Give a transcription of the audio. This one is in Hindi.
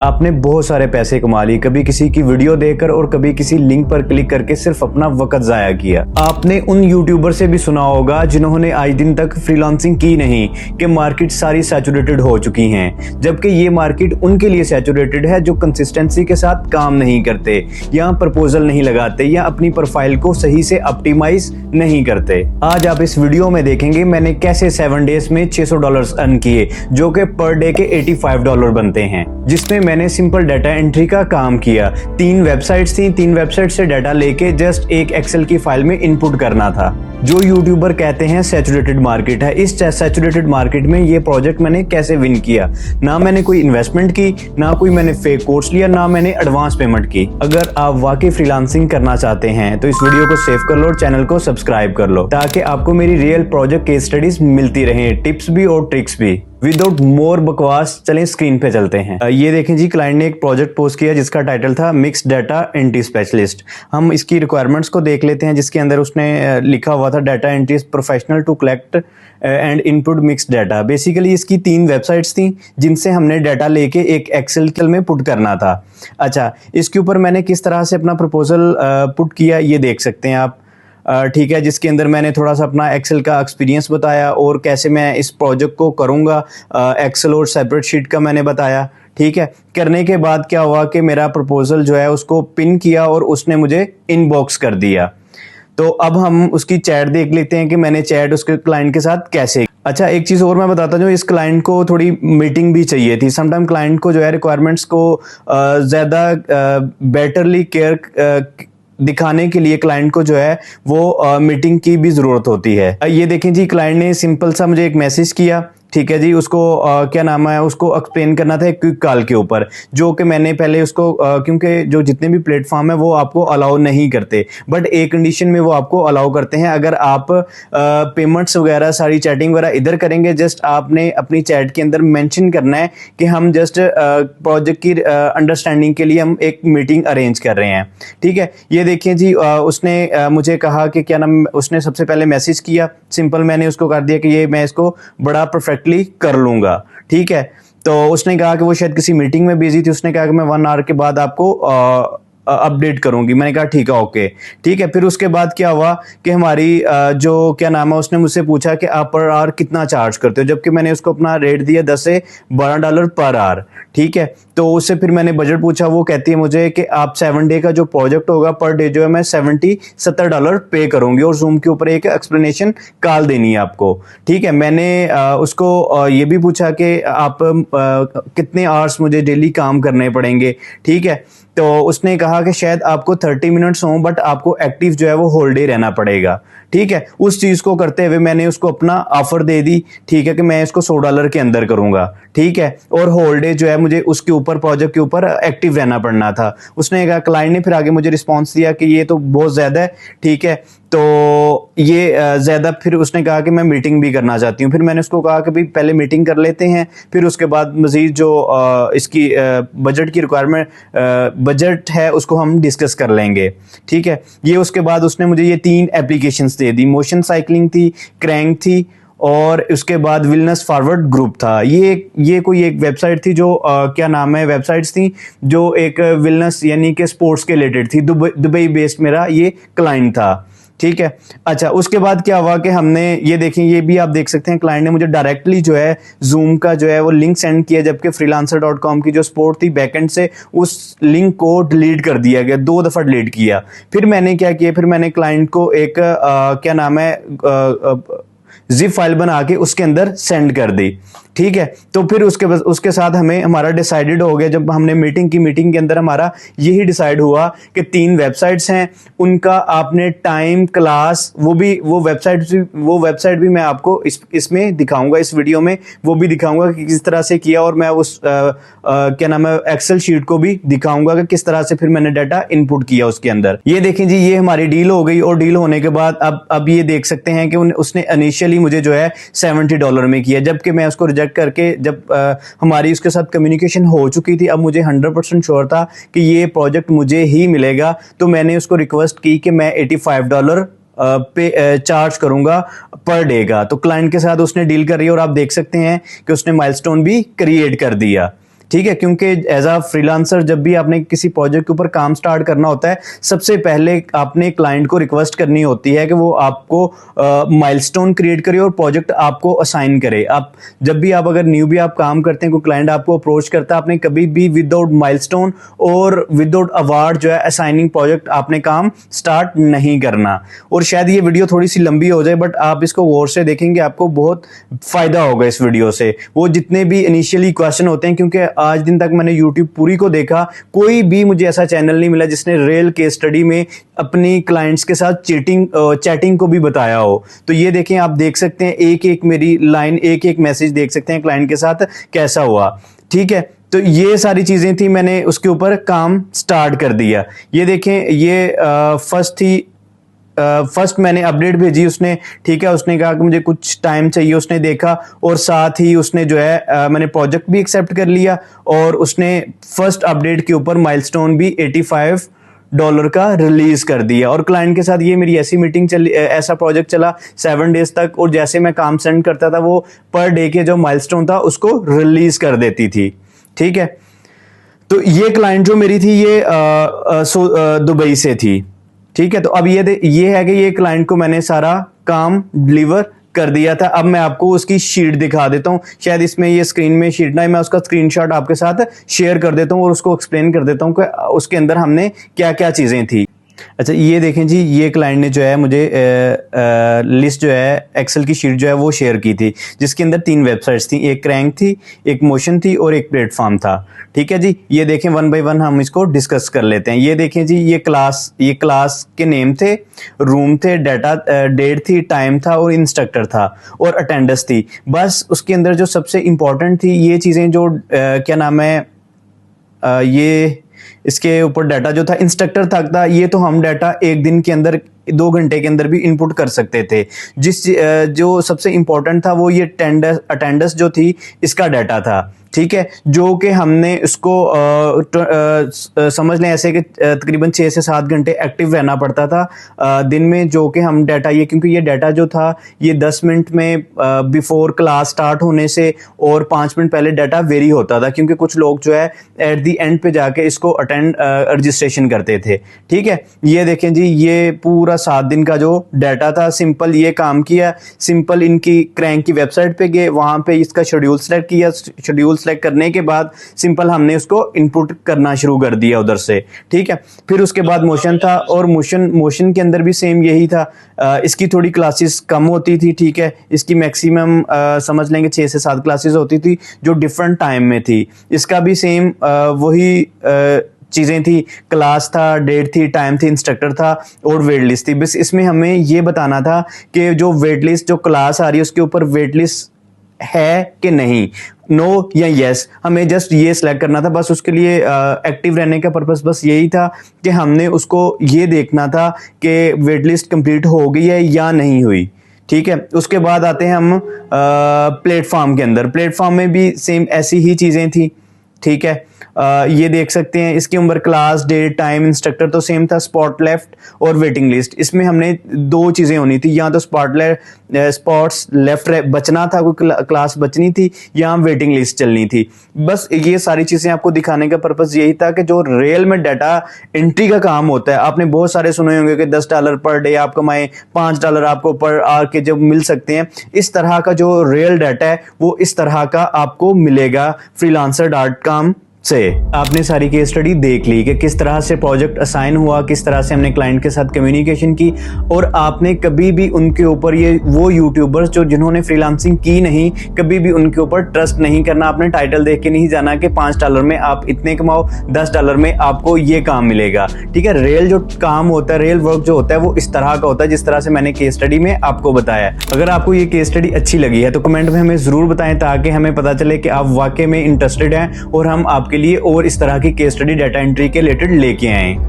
आपने बहुत सारे पैसे कमा लिए, कभी किसी की वीडियो देखकर और कभी किसी लिंक पर क्लिक करके सिर्फ अपना वक्त जाया किया। आपने उन यूट्यूबर से भी सुना होगा जिन्होंने आज दिन तक फ्रीलांसिंग की नहीं कि मार्केट सारी सैचुरेटेड हो चुकी हैं, जबकि ये मार्केट उनके लिए सैचुरेटेड है जो कंसिस्टेंसी के साथ काम नहीं करते या प्रपोजल नहीं लगाते या अपनी प्रोफाइल को सही से ऑप्टिमाइज नहीं करते। आज आप इस वीडियो में देखेंगे मैंने कैसे 7 डेज में $600 अर्न किए, जो कि पर डे के $85 बनते हैं, जिसमें मैंने सिंपल डाटा एंट्री का काम किया। 3 वेबसाइट्स थी, 3 वेबसाइट से डाटा लेके जस्ट एक एक्सेल की फाइल में इनपुट करना था। जो यूट्यूबर कहते हैं सैचुरेटेड मार्केट है, इस सैचुरेटेड मार्केट में ये प्रोजेक्ट मैंने कैसे विन किया। ना मैंने कोई इन्वेस्टमेंट की, ना कोई मैंने फेक कोर्स लिया, ना मैंने एडवांस पेमेंट की। अगर आप वाकई फ्रीलांसिंग करना चाहते हैं तो इस वीडियो को सेव कर लो और चैनल को सब्सक्राइब कर लो, ताकि आपको मेरी रियल प्रोजेक्ट केस स्टडीज मिलती रहे, टिप्स भी और ट्रिक्स भी। विदाउट मोर बकवास चलें स्क्रीन पे चलते हैं। ये देखें जी, क्लाइंट ने एक प्रोजेक्ट पोस्ट किया जिसका टाइटल था मिक्स्ड डाटा एंट्री स्पेशलिस्ट। हम इसकी रिक्वायरमेंट्स को देख लेते हैं, जिसके अंदर उसने लिखा हुआ था data entry professional to collect and input mixed data. Basically इसकी 3 वेबसाइट्स थी जिनसे हमने डाटा लेके एक एक्सेल में पुट करना था। अच्छा, इसके ऊपर मैंने किस तरह से अपना प्रपोजल पुट किया ये देख सकते हैं आप। ठीक है, जिसके अंदर मैंने थोड़ा सा अपना एक्सेल का एक्सपीरियंस बताया और कैसे मैं इस प्रोजेक्ट को करूँगा। एक्सेल और सेपरेट शीट का मैंने बताया। ठीक है, करने के बाद क्या हुआ कि मेरा प्रपोजल जो है उसको पिन किया और उसने मुझे इनबॉक्स कर दिया। तो अब हम उसकी चैट देख लेते हैं कि मैंने चैट उसके क्लाइंट के साथ कैसे। अच्छा, एक चीज़ और मैं बताता हूँ, इस क्लाइंट को थोड़ी मीटिंग भी चाहिए थी। समटाइम क्लाइंट को जो है रिक्वायरमेंट्स को ज़्यादा बेटरली केयर दिखाने के लिए क्लाइंट को जो है वो मीटिंग की भी ज़रूरत होती है। ये देखें जी, क्लाइंट ने सिंपल सा मुझे एक मैसेज किया। ठीक है जी, उसको क्या नाम है, उसको एक्सप्लेन करना था एक क्विक कॉल के ऊपर, जो कि मैंने पहले उसको क्योंकि जो जितने भी प्लेटफॉर्म है वो आपको अलाउ नहीं करते, बट एक कंडीशन में वो आपको अलाउ करते हैं। अगर आप पेमेंट्स वगैरह सारी चैटिंग वगैरह इधर करेंगे, जस्ट आपने अपनी चैट के अंदर मेंशन करना है कि हम जस्ट प्रोजेक्ट की अंडरस्टैंडिंग के लिए हम एक मीटिंग अरेंज कर रहे हैं। ठीक है, ये देखिए जी, उसने मुझे कहा कि क्या नाम, उसने सबसे पहले मैसेज किया। सिंपल मैंने उसको कर दिया कि ये मैं इसको बड़ा परफेक्टली कर लूंगा। ठीक है, तो उसने कहा कि वो शायद किसी मीटिंग में बिजी थी। उसने कहा कि मैं 1 आवर के बाद आपको अपडेट करूंगी। मैंने कहा ठीक है, ओके। ठीक है, फिर उसके बाद क्या हुआ कि हमारी जो क्या नाम है, उसने मुझसे पूछा कि आप पर आवर कितना चार्ज करते हो, जबकि मैंने उसको अपना रेट दिया $10 से $12 पर आवर। ठीक है, तो उससे फिर मैंने बजट पूछा। वो कहती है मुझे कि आप 7 डे का जो प्रोजेक्ट होगा पर डे जो है मैं $70 पे करूंगी और जूम के ऊपर एक एक्सप्लेनेशन कॉल देनी है आपको। ठीक है, मैंने उसको ये भी पूछा कि आप कितने आवर्स मुझे डेली काम करने पड़ेंगे। ठीक है, तो उसने कहा कि शायद आपको 30 मिनट्स हों, बट आपको एक्टिव जो है वो होल डे रहना पड़ेगा। ठीक है, उस चीज़ को करते हुए मैंने उसको अपना ऑफर दे दी। ठीक है, कि मैं इसको $100 के अंदर करूंगा। ठीक है, और होल डे जो है मुझे उसके ऊपर प्रोजेक्ट के ऊपर एक्टिव रहना पड़ना था। उसने कहा, क्लाइंट ने फिर आगे मुझे रिस्पॉन्स दिया कि ये तो बहुत ज़्यादा है। ठीक है, तो ये ज़्यादा, फिर उसने कहा कि मैं मीटिंग भी करना चाहती हूँ। फिर मैंने उसको कहा कि भाई पहले मीटिंग कर लेते हैं, फिर उसके बाद मज़ीद जो इसकी बजट की रिक्वायरमेंट बजट है उसको हम डिस्कस कर लेंगे। ठीक है, ये उसके बाद उसने मुझे ये 3 एप्लीकेशंस दे दी। मोशन साइकिलिंग थी, क्रैंक थी, और उसके बाद विलनेस फॉरवर्ड ग्रुप था। ये कोई एक वेबसाइट थी जो क्या नाम है, वेबसाइट्स थी जो एक विलनेस यानी कि स्पोर्ट्स के रिलेटेड थी। दुबई बेस्ड मेरा ये क्लाइंट था। ठीक है, अच्छा, उसके बाद क्या हुआ कि हमने ये देखें, ये भी आप देख सकते हैं, क्लाइंट ने मुझे डायरेक्टली जो है जूम का जो है वो लिंक सेंड किया, जबकि freelancer.com की जो सपोर्ट थी बैकएंड से उस लिंक को डिलीट कर दिया गया। 2 दफ़ा डिलीट किया। फिर मैंने क्या किया, फिर मैंने क्लाइंट को एक क्या नाम है जिप फाइल बना के उसके अंदर सेंड कर दी। ठीक है, तो फिर उसके साथ हमें हमारा डिसाइडेड हो गया। जब हमने मीटिंग के अंदर हमारा यही डिसाइड हुआ कि 3 वेबसाइट्स हैं, उनका आपने टाइम, क्लास, वो वेबसाइट भी मैं आपको इसमें दिखाऊंगा, इस वीडियो में वो भी दिखाऊंगा कि किस तरह से किया, और मैं उस क्या नाम है एक्सेल शीट को भी दिखाऊंगा कि किस तरह से फिर मैंने डाटा इनपुट किया उसके अंदर। ये देखें जी, ये हमारी डील हो गई, और डील होने के बाद अब ये देख सकते हैं कि उसने इनिशियली मुझे जो है $70 में किया, जबकि मैं उसको रिजेक्ट करके जब हमारी उसके साथ कम्युनिकेशन हो चुकी थी, अब मुझे 100% श्योर था कि ये प्रोजेक्ट मुझे ही मिलेगा। तो मैंने उसको रिक्वेस्ट की कि मैं $85 पे चार्ज करूंगा पर डे का। तो क्लाइंट के साथ उसने डील करी और आप देख सकते हैं कि उसने माइलस्टोन भी क्रिएट कर दिया। ठीक है, क्योंकि एज अ फ्रीलांसर जब भी आपने किसी प्रोजेक्ट के ऊपर काम स्टार्ट करना होता है, सबसे पहले आपने क्लाइंट को रिक्वेस्ट करनी होती है कि वो आपको माइलस्टोन क्रिएट करे और प्रोजेक्ट आपको असाइन करे। आप जब भी अगर न्यू भी आप काम करते हैं, कोई क्लाइंट आपको अप्रोच करता है, आपने कभी भी विदाउट माइलस्टोन और विदाउट अवार्ड जो है असाइनिंग प्रोजेक्ट आपने काम स्टार्ट नहीं करना। और शायद ये वीडियो थोड़ी सी लंबी हो जाए, बट आप इसको गौर से देखेंगे, आपको बहुत फायदा होगा इस वीडियो से। वो जितने भी इनिशियली क्वेश्चन होते हैं, क्योंकि आज दिन तक मैंने यूट्यूब पूरी को देखा, कोई भी मुझे ऐसा चैनल नहीं मिला जिसने रियल केस स्टडी में अपनी क्लाइंट्स के साथ चैटिंग को भी बताया हो। तो ये देखें, आप देख सकते हैं एक एक मेरी लाइन, एक एक मैसेज देख सकते हैं क्लाइंट के साथ कैसा हुआ। ठीक है, तो ये सारी चीजें थी, मैंने उसके ऊपर काम स्टार्ट कर दिया। ये देखें, ये फर्स्ट थी। फर्स्ट मैंने अपडेट भेजी उसने, ठीक है, उसने कहा कि मुझे कुछ टाइम चाहिए, उसने देखा और साथ ही उसने जो है मैंने प्रोजेक्ट भी एक्सेप्ट कर लिया और उसने फर्स्ट अपडेट के ऊपर माइलस्टोन भी $85 का रिलीज कर दिया। और क्लाइंट के साथ ये मेरी ऐसी मीटिंग चली, ऐसा प्रोजेक्ट चला 7 डेज तक, और जैसे मैं काम सेंड करता था वो पर डे के जो माइलस्टोन था उसको रिलीज कर देती थी। ठीक है, तो ये क्लाइंट जो मेरी थी ये दुबई से थी। ठीक है, तो अब ये है कि ये क्लाइंट को मैंने सारा काम डिलीवर कर दिया था। अब मैं आपको उसकी शीट दिखा देता हूँ, शायद इसमें ये स्क्रीन में शीट ना है, मैं उसका स्क्रीनशॉट आपके साथ शेयर कर देता हूँ और उसको एक्सप्लेन कर देता हूँ कि उसके अंदर हमने क्या क्या चीजें थी। अच्छा, ये देखें जी, ये क्लाइंट ने जो है मुझे लिस्ट जो है एक्सेल की शीट जो है वो शेयर की थी, जिसके अंदर 3 वेबसाइट्स थी, एक क्रैंक थी, एक मोशन थी और एक प्लेटफॉर्म था। ठीक है जी, ये देखें, 1 बाय 1 हम इसको डिस्कस कर लेते हैं। ये देखें जी, ये क्लास के नेम थे, रूम थे, डाटा डेट थी, टाइम था और इंस्ट्रक्टर था और अटेंडेंस थी। बस उसके अंदर जो सबसे इंपॉर्टेंट थी ये चीज़ें जो क्या नाम है, ये इसके ऊपर डाटा जो था इंस्ट्रक्टर तक था, ये तो हम डाटा 1 दिन के अंदर 2 घंटे के अंदर भी इनपुट कर सकते थे। जो सबसे इंपॉर्टेंट था वो ये अटेंडेंस जो थी इसका डाटा था। ठीक है, जो कि हमने इसको समझ लें ऐसे कि तकरीबन 6 से 7 घंटे एक्टिव रहना पड़ता था दिन में, जो कि हम डाटा ये, क्योंकि ये डाटा जो था ये 10 मिनट में बिफोर क्लास स्टार्ट होने से और 5 मिनट पहले डाटा वेरी होता था, क्योंकि कुछ लोग जो है एट दी एंड पे जाके इसको रजिस्ट्रेशन करते थे। ठीक है, ये देखें जी, ये पूरा 7 दिन का जो डाटा था, सिंपल ये काम किया, सिंपल इनकी क्रैंक की वेबसाइट पे गए, वहां पे इसका शेड्यूल सेलेक्ट किया, शेड्यूल सेलेक्ट करने के बाद सिंपल हमने उसको इनपुट करना शुरू कर दिया उधर से। ठीक है, फिर उसके बाद मोशन था और मोशन के अंदर भी सेम यही था। इसकी थोड़ी क्लासेस कम होती थी। ठीक है, इसकी मैक्सिमम समझ लेंगे 6 से 7 क्लासेस होती थी जो डिफरेंट टाइम में थी। इसका भी सेम वही चीज़ें थी, क्लास था, डेट थी, टाइम थी, इंस्ट्रक्टर था और वेट लिस्ट थी। बस इसमें हमें ये बताना था कि जो वेट लिस्ट, जो क्लास आ रही है उसके ऊपर वेट लिस्ट है कि नहीं, नो या यस, हमें जस्ट ये सिलेक्ट करना था। बस उसके लिए एक्टिव रहने का पर्पस बस यही था कि हमने उसको ये देखना था कि वेट लिस्ट कंप्लीट हो गई है या नहीं हुई। ठीक है, उसके बाद आते हैं हम प्लेटफॉर्म के अंदर। प्लेटफॉर्म में भी सेम ऐसी ही चीज़ें थी। ठीक है, ये देख सकते हैं, इसके ऊपर क्लास, डेट, टाइम, इंस्ट्रक्टर तो सेम था, स्पॉट लेफ्ट और वेटिंग लिस्ट। इसमें हमने 2 चीज़ें होनी थी, या तो स्पॉट्स लेफ्ट बचना था, कोई क्लास बचनी थी, या वेटिंग लिस्ट चलनी थी। बस ये सारी चीज़ें आपको दिखाने का पर्पस यही था कि जो रियल में डाटा एंट्री का काम होता है, आपने बहुत सारे सुने होंगे कि $10 पर डे आप कमाएं, $5 आपको पर आवर के जब मिल सकते हैं। इस तरह का जो रियल डाटा है वो इस तरह का आपको मिलेगा freelancer.com से। आपने सारी केस स्टडी देख ली कि किस तरह से प्रोजेक्ट असाइन हुआ, किस तरह से हमने क्लाइंट के साथ कम्युनिकेशन की, और आपने कभी भी उनके ऊपर, ये वो यूट्यूबर्स जो जिन्होंने फ्रीलांसिंग की नहीं, कभी भी उनके ऊपर ट्रस्ट नहीं करना। आपने टाइटल देख के नहीं जाना कि $5 में आप इतने कमाओ, $10 में आपको ये काम मिलेगा। ठीक है, रियल जो काम होता है, रियल वर्क जो होता है वो इस तरह का होता है जिस तरह से मैंने केस स्टडी में आपको बताया। अगर आपको ये केस स्टडी अच्छी लगी है तो कमेंट में हमें जरूर बताएं, ताकि हमें पता चले कि आप वाकई में इंटरेस्टेड हैं और हम आपके लिए और इस तरह की केस स्टडी डाटा एंट्री के रिलेटेड लेके आएं।